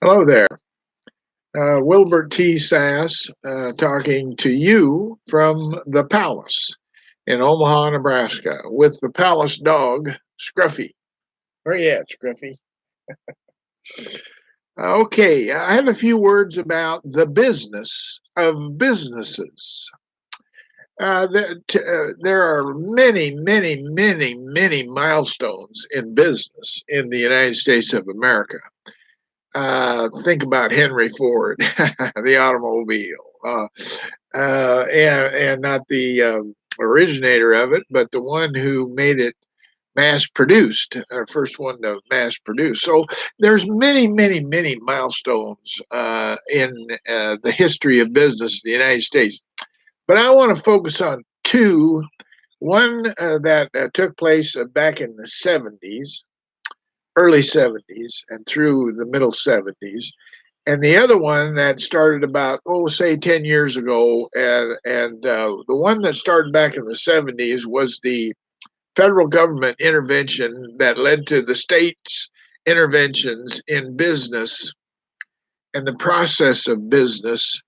Hello there. Wilbert T. Sass talking to you from the Palace in Omaha, Nebraska, with the Palace dog, Scruffy. Where you at, Scruffy? Okay, I have a few words about the business of businesses. There are many, many, many, many milestones in business in the United States of America. Think about Henry Ford, the automobile, and not the originator of it, but the one who made it mass produced, first one to mass produce. So there's many, many, many milestones in the history of business in the United States. But I want to focus on two. One that took place back in the 70s, early 70s, and through the middle 70s, and the other one that started about say 10 years ago, and the one that started back in the 70s was the federal government intervention that led to the states interventions in business and the process of business,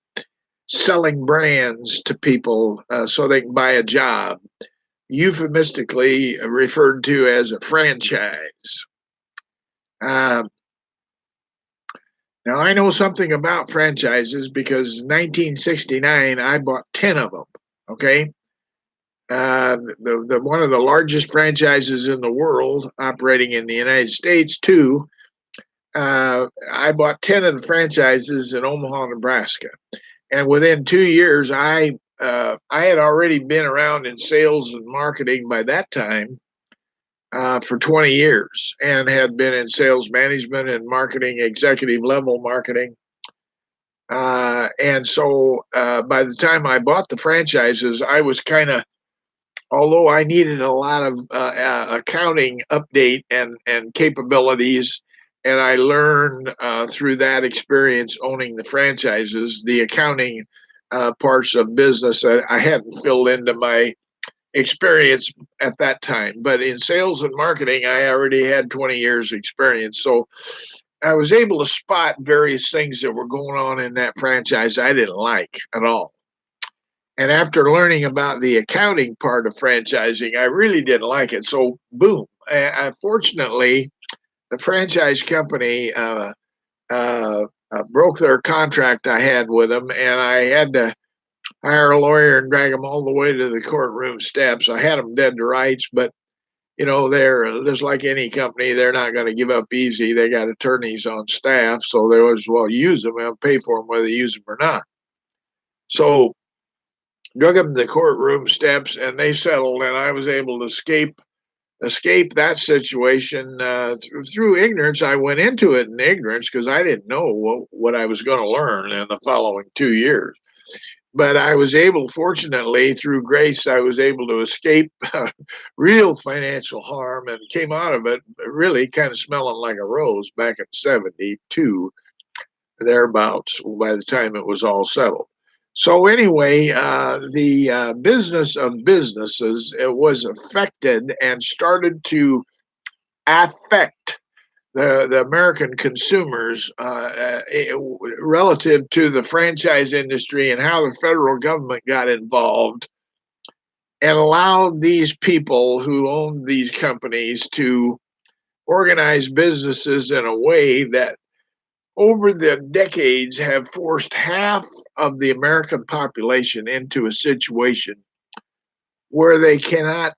selling brands to people so they can buy a job, euphemistically referred to as a franchise. uh, Now, I know something about franchises because in 1969 I bought 10 of them. Okay. The one of the largest franchises in the world operating in the United States, too. I bought 10 of the franchises in Omaha, Nebraska. And within 2 years, I had already been around in sales and marketing by that time for 20 years and had been in sales management and marketing, executive level marketing. And so by the time I bought the franchises, I was kind of, although I needed a lot of accounting update and capabilities, and I learned through that experience owning the franchises, the accounting parts of business that I hadn't filled into my experience at that time. But in sales and marketing, I already had 20 years experience. So I was able to spot various things that were going on in that franchise I didn't like at all. And after learning about the accounting part of franchising, I really didn't like it. So, boom. Fortunately, the franchise company broke their contract I had with them, and I had to hire a lawyer and drag them all the way to the courtroom steps. I had them dead to rights, but they're just like any company. They're not going to give up easy. They got attorneys on staff, so they as well use them and pay for them whether they use them or not. So drug them to the courtroom steps, and they settled, and I was able to escape that situation through ignorance. I went into it in ignorance because I didn't know what I was going to learn in the following 2 years. But I was able, fortunately, through grace, I was able to escape real financial harm and came out of it really kind of smelling like a rose back in 72, thereabouts, by the time it was all settled. So anyway, the business of businesses was affected and started to affect the American consumers relative to the franchise industry and how the federal government got involved and allowed these people who owned these companies to organize businesses in a way that over the decades have forced half of the American population into a situation where they cannot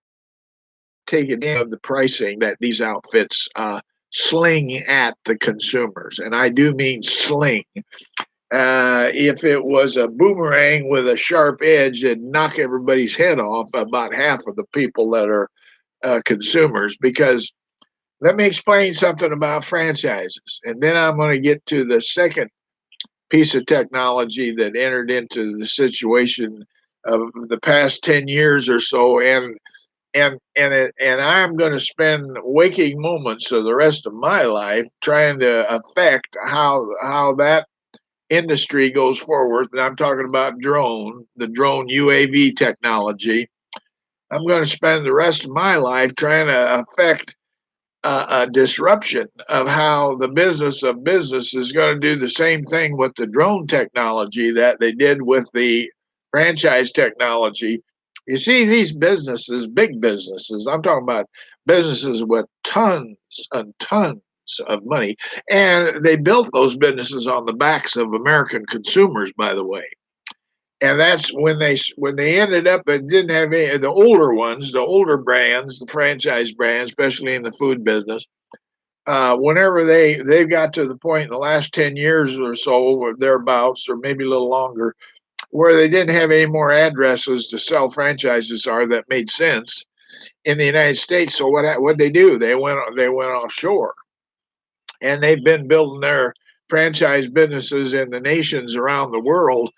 take advantage of the pricing that these outfits sling at the consumers. And I do mean sling. If it was a boomerang with a sharp edge, it'd knock everybody's head off, about half of the people that are consumers. Because let me explain something about franchises. And then I'm going to get to the second piece of technology that entered into the situation of the past 10 years or so. And I'm going to spend waking moments of the rest of my life trying to affect how that industry goes forward. And I'm talking about the drone UAV technology. I'm going to spend the rest of my life trying to affect a disruption of how the business of business is going to do the same thing with the drone technology that they did with the franchise technology. You see, these businesses, big businesses, I'm talking about businesses with tons and tons of money, and they built those businesses on the backs of American consumers, by the way. And that's when they ended up and didn't have any the older ones, the older brands, the franchise brands, especially in the food business. Whenever they got to the point in the last 10 years or so, or thereabouts, or maybe a little longer, where they didn't have any more addresses to sell franchises are that made sense in the United States. So what they do? They went offshore, and they've been building their franchise businesses in the nations around the world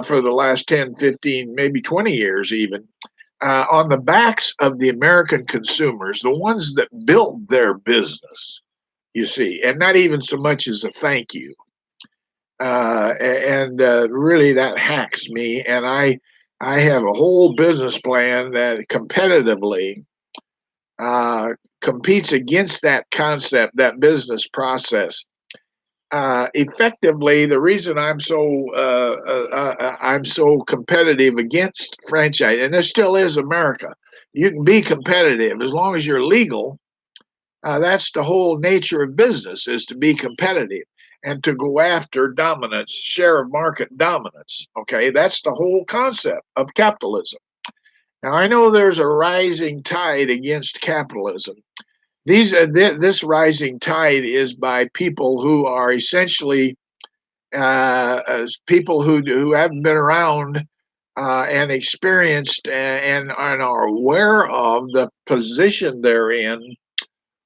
for the last 10, 15, maybe 20 years even, on the backs of the American consumers, the ones that built their business, you see, and not even so much as a thank you. And really, that hacks me. And I have a whole business plan that competitively competes against that concept, that business process. Effectively, the reason I'm so competitive against franchise, and this still is America. You can be competitive as long as you're legal. That's the whole nature of business, is to be competitive and to go after dominance, share of market dominance. Okay, that's the whole concept of capitalism. Now, I know there's a rising tide against capitalism. This rising tide is by people who are essentially as people who haven't been around and experienced and are aware of the position they're in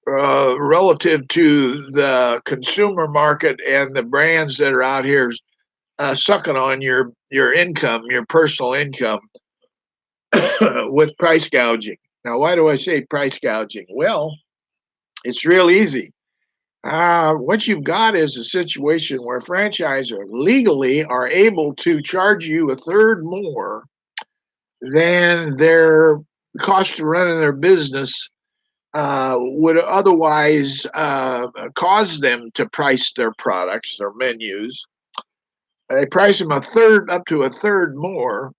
relative to the consumer market and the brands that are out here sucking on your income, your personal income, with price gouging. Now, why do I say price gouging? Well, it's real easy. What you've got is a situation where franchisors legally are able to charge you a third more than their cost of running their business would otherwise cause them to price their products, their menus. They price them up to a third more,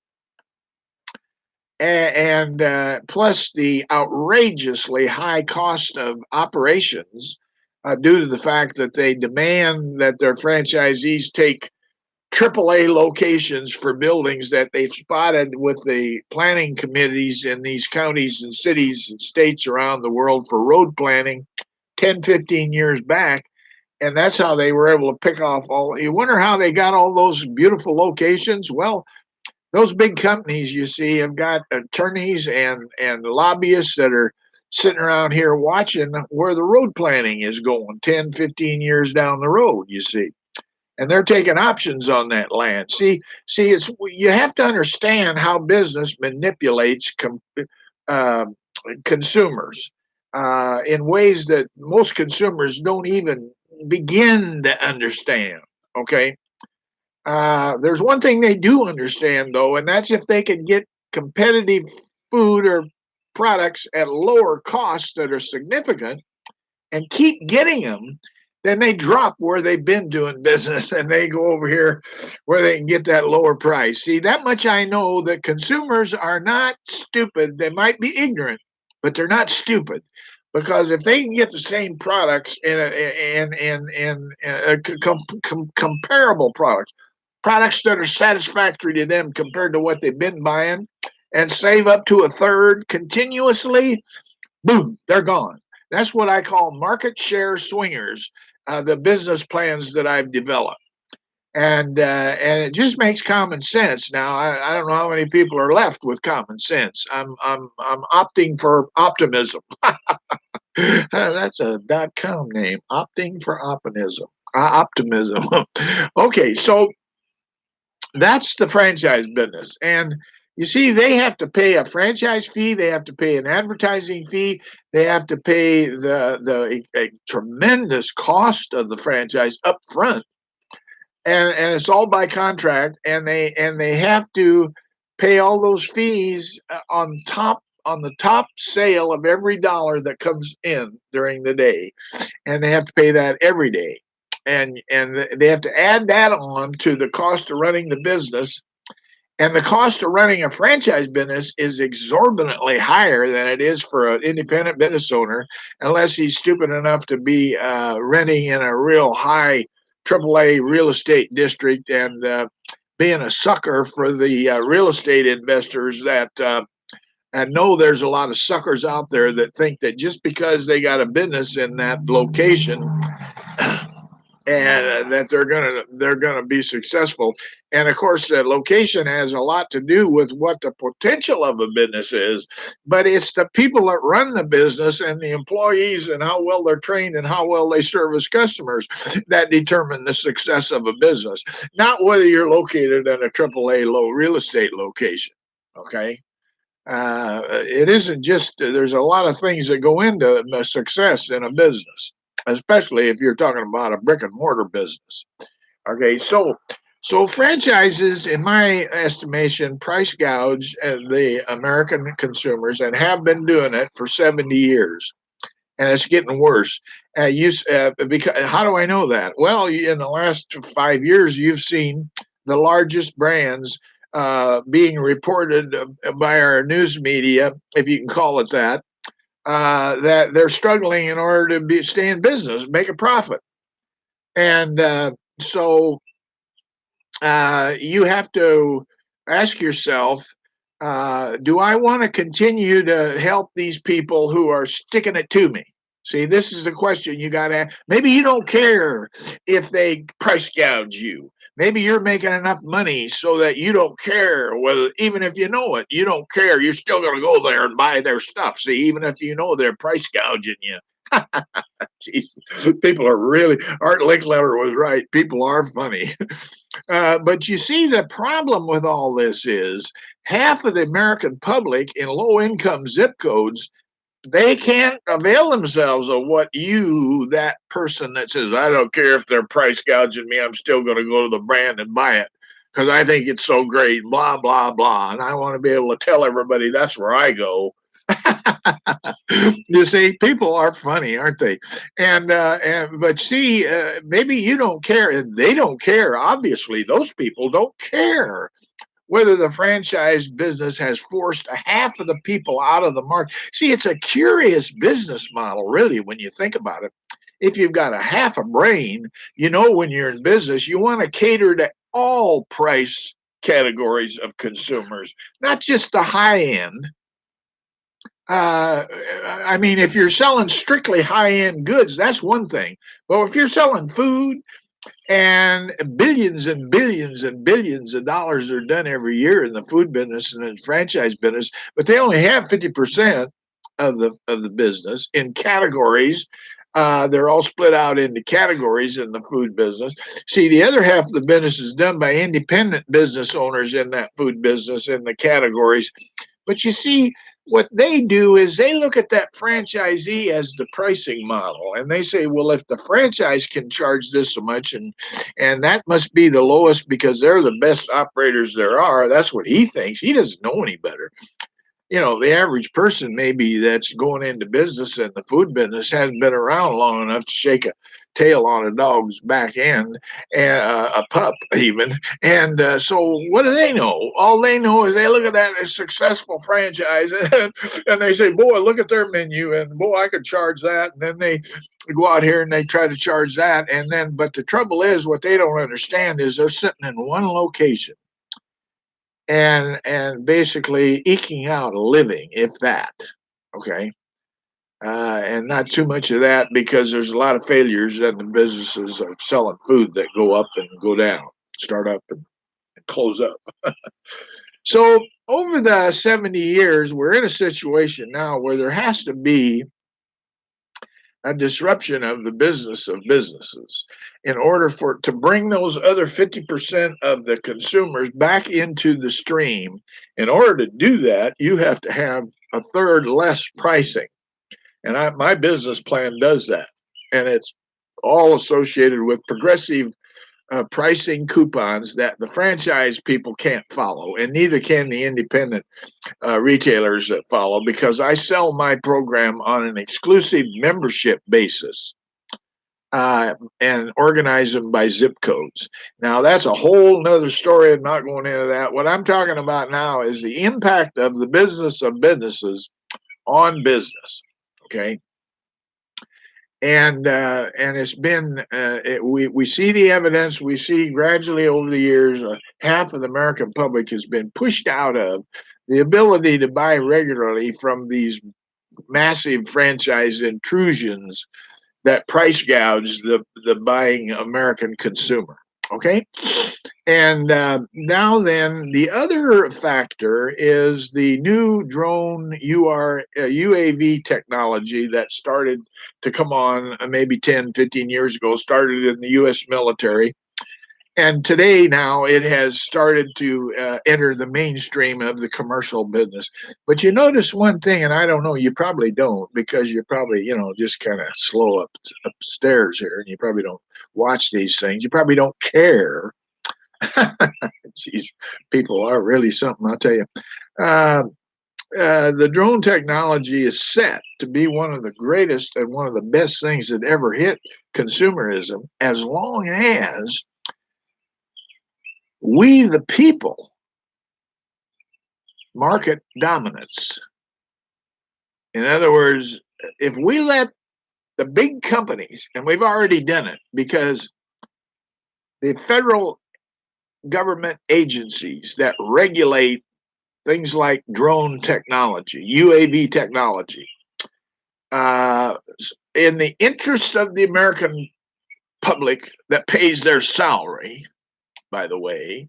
and plus the outrageously high cost of operations due to the fact that they demand that their franchisees take AAA locations for buildings that they've spotted with the planning committees in these counties and cities and states around the world for road planning 10, 15 years back. And that's how they were able to pick off all. You wonder how they got all those beautiful locations? Well, those big companies, you see, have got attorneys and lobbyists that are sitting around here watching where the road planning is going 10, 15 years down the road, you see. And they're taking options on that land. See, it's you have to understand how business manipulates uh, consumers in ways that most consumers don't even begin to understand. Okay, there's one thing they do understand, though, and that's if they can get competitive food or products at lower costs that are significant and keep getting them, then they drop where they've been doing business and they go over here where they can get that lower price. See, that much I know, that consumers are not stupid. They might be ignorant, but they're not stupid. Because if they can get the same products in comparable products that are satisfactory to them compared to what they've been buying, and save up to a third continuously, boom, they're gone. That's what I call market share swingers, the business plans that I've developed. And it just makes common sense. Now I don't know how many people are left with common sense. I'm opting for optimism. That's a .com name. Opting for optimism. Optimism. Okay, so that's the franchise business. And you see, they have to pay a franchise fee, they have to pay an advertising fee, they have to pay the a tremendous cost of the franchise up front. And it's all by contract, and they have to pay all those fees on top on the top sale of every dollar that comes in during the day, and they have to pay that every day. And they have to add that on to the cost of running the business. And the cost of running a franchise business is exorbitantly higher than it is for an independent business owner, unless he's stupid enough to be renting in a real high AAA real estate district and being a sucker for the real estate investors that and know there's a lot of suckers out there that think that just because they got a business in that location and that they're gonna be successful. And of course, the location has a lot to do with what the potential of a business is, but it's the people that run the business and the employees and how well they're trained and how well they service customers that determine the success of a business, not whether you're located in a AAA low real estate location. Okay. It isn't just, there's a lot of things that go into success in a business, especially if you're talking about a brick and mortar business. Okay, so franchises, in my estimation, price gouge the American consumers and have been doing it for 70 years. And it's getting worse. Because how do I know that? Well, in the last 5 years, you've seen the largest brands being reported by our news media, if you can call it that, that they're struggling in order to stay in business, make a profit. And so you have to ask yourself, do I want to continue to help these people who are sticking it to me? See, this is a question you got to ask. Maybe you don't care if they price gouge you. Maybe you're making enough money so that you don't care whether, even if you know it, you don't care. You're still going to go there and buy their stuff. See, even if you know they're price gouging you. Jeez, people are really, Art Linkletter was right. People are funny. But you see, the problem with all this is half of the American public in low income zip codes, they can't avail themselves of what you, that person that says, I don't care if they're price gouging me, I'm still going to go to the brand and buy it because I think it's so great, blah, blah, blah. And I want to be able to tell everybody that's where I go. You see, people are funny, aren't they? And but see, maybe you don't care, and they don't care. Obviously, those people don't care whether the franchise business has forced a half of the people out of the market. See, it's a curious business model, really, when you think about it. If you've got a half a brain, you know, when you're in business, you want to cater to all price categories of consumers, not just the high end. I mean, if you're selling strictly high end goods, that's one thing. But if you're selling food, and billions and billions and billions of dollars are done every year in the food business and in franchise business, but they only have 50% of the business in categories. They're all split out into categories in the food business. See, the other half of the business is done by independent business owners in that food business in the categories. But you see, what they do is they look at that franchisee as the pricing model, and they say, well, if the franchise can charge this so much, and that must be the lowest because they're the best operators there are. That's what he thinks. He doesn't know any better. You know, the average person maybe that's going into business and the food business hasn't been around long enough to shake a tail on a dog's back end, and a pup even. And so what do they know? All they know is they look at that as successful franchise and they say, boy, look at their menu, and boy, I could charge that. And then they go out here and they try to charge that. And then, but the trouble is, what they don't understand is they're sitting in one location and basically eking out a living, if that. Okay. And not too much of that because there's a lot of failures in the businesses of selling food that go up and go down, start up and close up. So over the 70 years, we're in a situation now where there has to be a disruption of the business of businesses in order for to bring those other 50% of the consumers back into the stream. In order to do that, you have to have a third less pricing. And my business plan does that. And it's all associated with progressive pricing coupons that the franchise people can't follow, and neither can the independent retailers that follow, because I sell my program on an exclusive membership basis. And organize them by zip codes. Now, that's a whole nother story. I'm not going into that. What I'm talking about now is the impact of the business of businesses on business. Okay. And it's been we see the evidence. We see gradually over the years, half of the American public has been pushed out of the ability to buy regularly from these massive franchise intrusions that price gouge the buying American consumer. Okay. And now then, the other factor is the new drone UAV technology that started to come on maybe 10, 15 years ago, started in the U.S. military. And today now it has started to enter the mainstream of the commercial business. But you notice one thing, and I don't know, you probably don't, because you're probably, just kind of slow upstairs here, and you probably don't watch these things. You probably don't care. Jeez, people are really something, I'll tell you. Uh, the drone technology is set to be one of the greatest and one of the best things that ever hit consumerism, as long as we, the people, market dominance. In other words, if we let the big companies, and we've already done it because the federal government agencies that regulate things like drone technology, UAV technology, in the interest of the American public that pays their salary, by the way,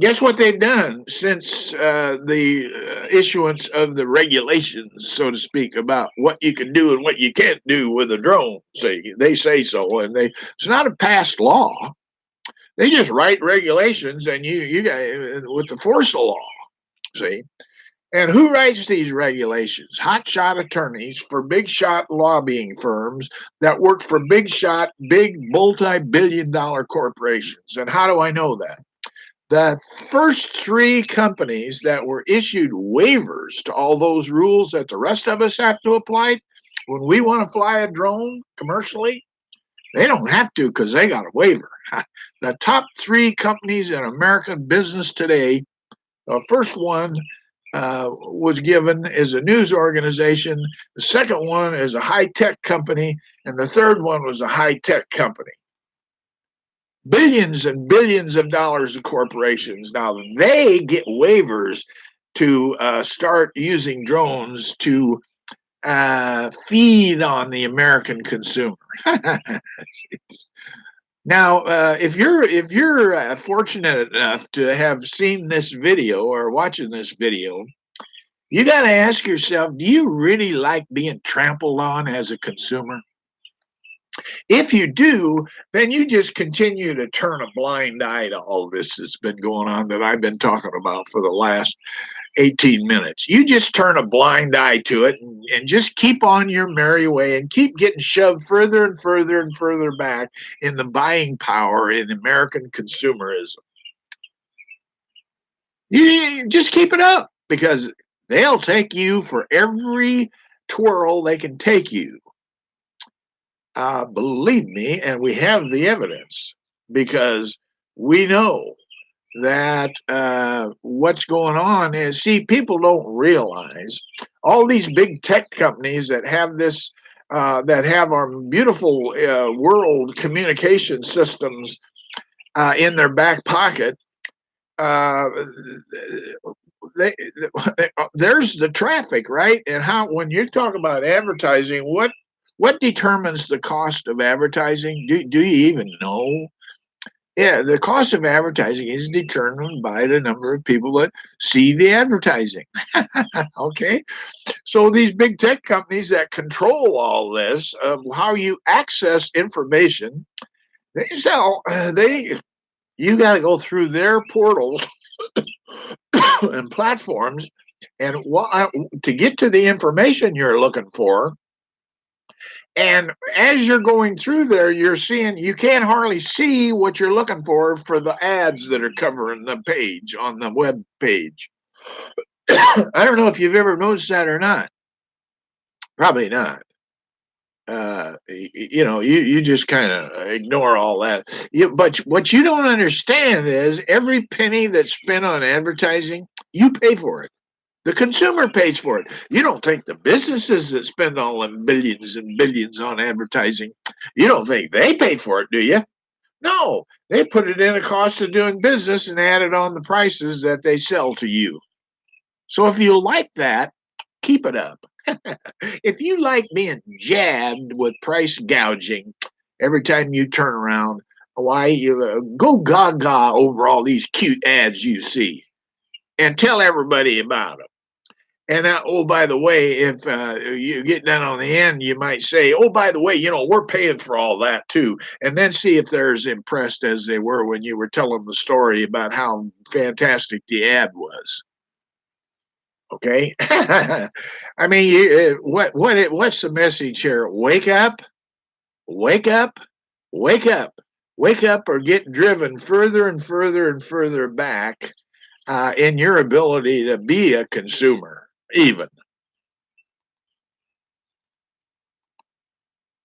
guess what they've done since the issuance of the regulations, so to speak, about what you can do and what you can't do with a drone. They say so, and it's not a passed law. They just write regulations, and you got with the force of law. See, and who writes these regulations? Hotshot attorneys for big shot lobbying firms that work for big multi-billion-dollar corporations. And how do I know that? The first three companies that were issued waivers to all those rules that the rest of us have to apply when we want to fly a drone commercially, they don't have to because they got a waiver. The top three companies in American business today, the first one was given as a news organization, the second one is a high-tech company, and the third one was a high-tech company. Billions and billions of dollars of corporations. Now they get waivers to start using drones to feed on the American consumer. Now, if you're fortunate enough to have seen this video or watching this video, you got to ask yourself: do you really like being trampled on as a consumer? If you do, then you just continue to turn a blind eye to all this that's been going on that I've been talking about for the last 18 minutes. You just turn a blind eye to it and just keep on your merry way and keep getting shoved further and further and further back in the buying power in American consumerism. You just keep it up because they'll take you for every twirl they can take you. Believe me, and we have the evidence because we know that what's going on is, see, people don't realize all these big tech companies that have this, that have our beautiful world communication systems in their back pocket. They, there's the traffic, right? And how, when you talk about advertising, what determines the cost of advertising? Do you even know? Yeah, the cost of advertising is determined by the number of people that see the advertising. Okay, so these big tech companies that control all this of how you access information, they sell. You got to go through their portals and platforms, and to get to the information you're looking for, And as you're going through there, you're seeing you can't hardly see what you're looking for the ads that are covering the page on the web page. I don't know if you've ever noticed that or not. Probably not. You just kind of ignore all that. But what you don't understand is every penny that's spent on advertising, you pay for it. The consumer pays for it. You don't think the businesses that spend all them billions and billions on advertising, you don't think they pay for it, do you? No, they put it in a cost of doing business and add it on the prices that they sell to you. So if you like that, keep it up. If you like being jabbed with price gouging every time you turn around, why you go gaga over all these cute ads you see and tell everybody about them. And oh, by the way, if you get down on the end, you might say, "Oh, by the way, we're paying for all that too," and then see if they're as impressed as they were when you were telling the story about how fantastic the ad was. Okay, I mean, what's the message here? Wake up, wake up, wake up, wake up, or get driven further and further and further back in your ability to be a consumer, even.